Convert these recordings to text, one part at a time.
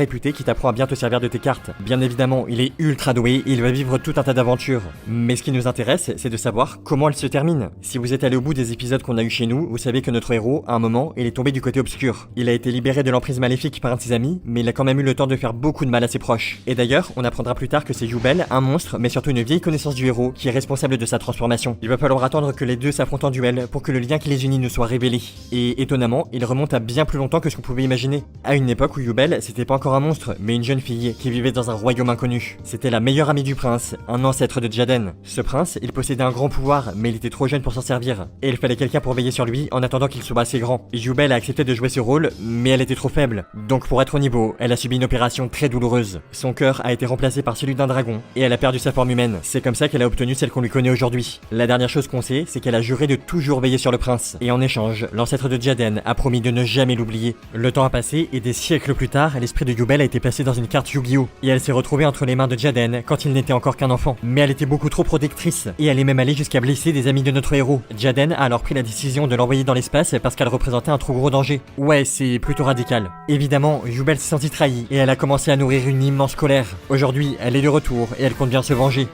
réputé qui t'apprend à bien te servir de tes cartes. Bien évidemment, il est ultra doué et il va vivre tout un tas d'aventures. Mais ce qui nous intéresse, c'est de savoir comment elle se termine. Si vous êtes allé au bout des épisodes qu'on a eu chez nous, vous savez que notre héros, à un moment, il est tombé du côté obscur. Il a été libéré de l'emprise maléfique par un de ses amis, mais il a quand même eu le temps de faire beaucoup de mal à ses proches. Et d'ailleurs, on apprendra plus tard que c'est Yubel, un monstre, mais surtout une vieille connaissance du héros, qui est responsable de sa transformation. Il va falloir attendre que les deux s'affrontent en duel pour que le lien qui les unit nous soit révélé. Et étonnamment, il remonte à bien plus longtemps que ce qu'on pouvait imaginer. À une époque où Yubel, c'était pas encore un monstre, mais une jeune fille qui vivait dans un royaume inconnu. C'était la meilleure amie du prince, un ancêtre de Jaden. Ce prince, il possédait un grand pouvoir, mais il était trop jeune pour s'en servir. Et il fallait quelqu'un pour veiller sur lui en attendant qu'il soit assez grand. Yubel a accepté de jouer ce rôle, mais elle était trop faible. Donc pour être au niveau, elle a subi une opération très douloureuse. Son cœur a été remplacé par celui d'un dragon, et elle a perdu sa forme humaine. C'est comme ça qu'elle a obtenu celle qu'on lui connaît aujourd'hui. La dernière chose qu'on sait, c'est qu'elle a juré de toujours veiller sur le prince. Et en échange, l'ancêtre de Jaden a promis de ne jamais l'oublier. Le temps a passé, et des siècles plus tard, l'esprit de Yubel a été placé dans une carte Yu-Gi-Oh! Et elle s'est retrouvée entre les mains de Jaden quand il n'était encore qu'un enfant. Mais elle était beaucoup trop protectrice, et elle est même allée jusqu'à blesser des amis de notre héros. Jaden a alors pris la décision de l'envoyer dans l'espace parce qu'elle représentait un trop gros danger. Ouais, c'est plutôt radical. Évidemment, Yubel s'est sentie trahie, et elle a commencé à nourrir une immense colère. Aujourd'hui, elle est de retour, et elle compte bien se venger.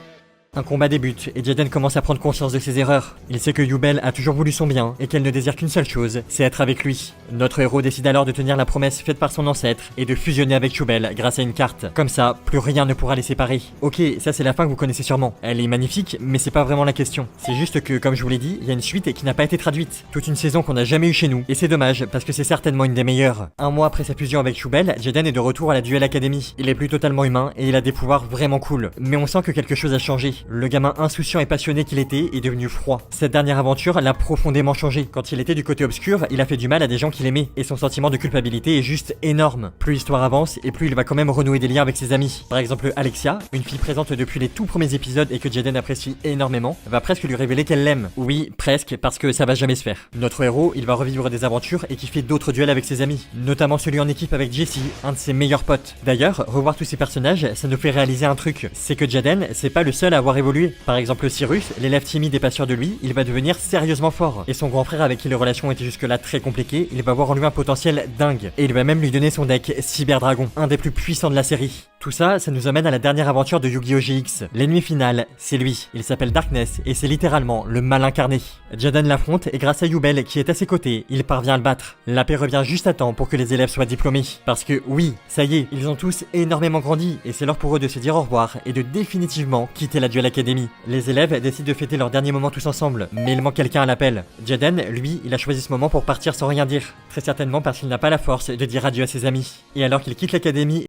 Un combat débute et Jaden commence à prendre conscience de ses erreurs. Il sait que Yubel a toujours voulu son bien et qu'elle ne désire qu'une seule chose, c'est être avec lui. Notre héros décide alors de tenir la promesse faite par son ancêtre et de fusionner avec Yubel grâce à une carte. Comme ça, plus rien ne pourra les séparer. Ok, ça c'est la fin que vous connaissez sûrement. Elle est magnifique, mais c'est pas vraiment la question. C'est juste que, comme je vous l'ai dit, il y a une suite qui n'a pas été traduite. Toute une saison qu'on n'a jamais eue chez nous. Et c'est dommage, parce que c'est certainement une des meilleures. Un mois après sa fusion avec Yubel, Jaden est de retour à la Duel Academy. Il est plus totalement humain et il a des pouvoirs vraiment cool. Mais on sent que quelque chose a changé. Le gamin insouciant et passionné qu'il était est devenu froid. Cette dernière aventure l'a profondément changé. Quand il était du côté obscur, il a fait du mal à des gens qu'il aimait, et son sentiment de culpabilité est juste énorme. Plus l'histoire avance, et plus il va quand même renouer des liens avec ses amis. Par exemple, Alexia, une fille présente depuis les tout premiers épisodes et que Jaden apprécie énormément, va presque lui révéler qu'elle l'aime. Oui, presque, parce que ça va jamais se faire. Notre héros, il va revivre des aventures et kiffer d'autres duels avec ses amis, notamment celui en équipe avec Jessie, un de ses meilleurs potes. D'ailleurs, revoir tous ces personnages, ça nous fait réaliser un truc, c'est que Jaden, c'est pas le seul à avoir évolué. Par exemple Cyrus, l'élève timide et pas sûr de lui, il va devenir sérieusement fort. Et son grand frère avec qui les relations étaient jusque-là très compliquées, il va voir en lui un potentiel dingue. Et il va même lui donner son deck Cyber Dragon, un des plus puissants de la série. Tout ça, ça nous amène à la dernière aventure de Yu-Gi-Oh! GX. L'ennemi final, c'est lui. Il s'appelle Darkness et c'est littéralement le mal incarné. Jaden l'affronte et grâce à Yubel qui est à ses côtés, il parvient à le battre. La paix revient juste à temps pour que les élèves soient diplômés. Parce que oui, ça y est, ils ont tous énormément grandi et c'est l'heure pour eux de se dire au revoir et de définitivement quitter la Duel Academy. Les élèves décident de fêter leur dernier moment tous ensemble, mais il manque quelqu'un à l'appel. Jaden, lui, il a choisi ce moment pour partir sans rien dire. Très certainement parce qu'il n'a pas la force de dire adieu à ses amis. Et alors qu'il quitte l'académie